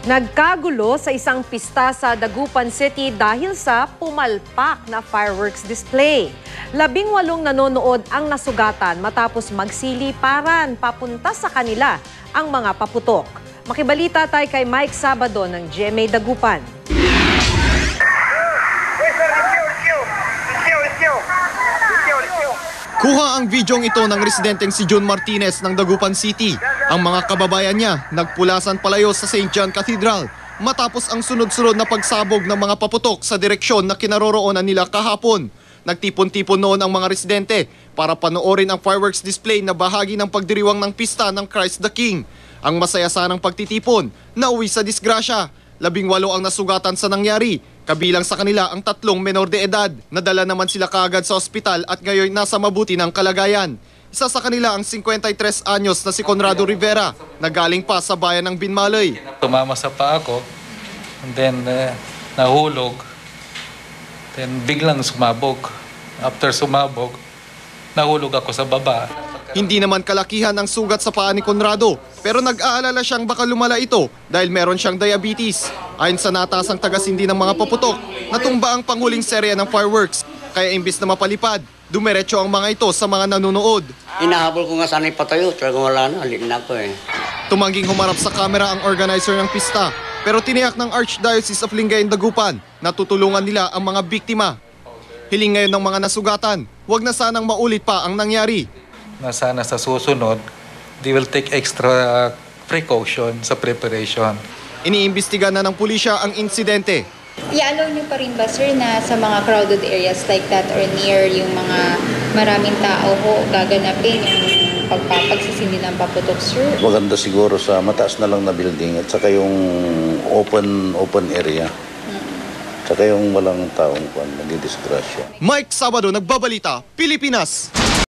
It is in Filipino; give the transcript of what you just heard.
Nagkagulo sa isang pista sa Dagupan City dahil sa pumalpak na fireworks display. 18 nanonood ang nasugatan matapos magsiliparan papunta sa kanila ang mga paputok. Makibalita tayo kay Mike Sabado ng GMA Dagupan. Kuha ang videong ito ng residenteng si John Martinez ng Dagupan City. Ang mga kababayan niya nagpulasan palayo sa St. John Cathedral matapos ang sunod-sunod na pagsabog ng mga paputok sa direksyon na kinaroroonan nila kahapon. Nagtipon-tipon noon ang mga residente para panoorin ang fireworks display na bahagi ng pagdiriwang ng pista ng Christ the King. Ang masaya sanang pagtitipon, nauwi sa disgrasya. 18 ang nasugatan sa nangyari. Kabilang sa kanila ang 3 menor de edad. Nadala naman sila kaagad sa ospital at ngayon nasa mabuti ng kalagayan. Isa sa kanila ang 53 anyos na si Conrado Rivera na galing pa sa bayan ng Binmaloy. Tumama sa paa ko, and then nahulog, then biglang sumabog. After sumabog, nahulog ako sa baba. Hindi naman kalakihan ang sugat sa paa ni Conrado, pero nag-aalala siyang baka lumala ito dahil meron siyang diabetes. Ayon sa natasang tagasindi ng mga paputok, natumba ang panghuling serya ng fireworks. Kaya imbis na mapalipad, dumiretso ang mga ito sa mga nanonood. Hinahabol ko nga sana'y patayo, talagang wala na, alin na ako eh. Tumangging humarap sa kamera ang organizer ng pista, pero tiniyak ng Archdiocese of Lingayen Dagupan na tutulungan nila ang mga biktima. Hiling ngayon ng mga nasugatan, huwag na sanang maulit pa ang nangyari. Na sana sa susunod, they will take extra precaution sa preparation. Iniimbestiga na ng pulisya ang insidente. I-allow niyo pa rin ba, sir, na sa mga crowded areas like that or near yung mga maraming tao ho, gaganapin yung pagpapagsisindi ng paputok, sir? Maganda siguro sa mataas na lang na building at saka yung open area. Saka yung walang taong nagdidisgrasya. Mike Sabado, Nagbabalita, Pilipinas.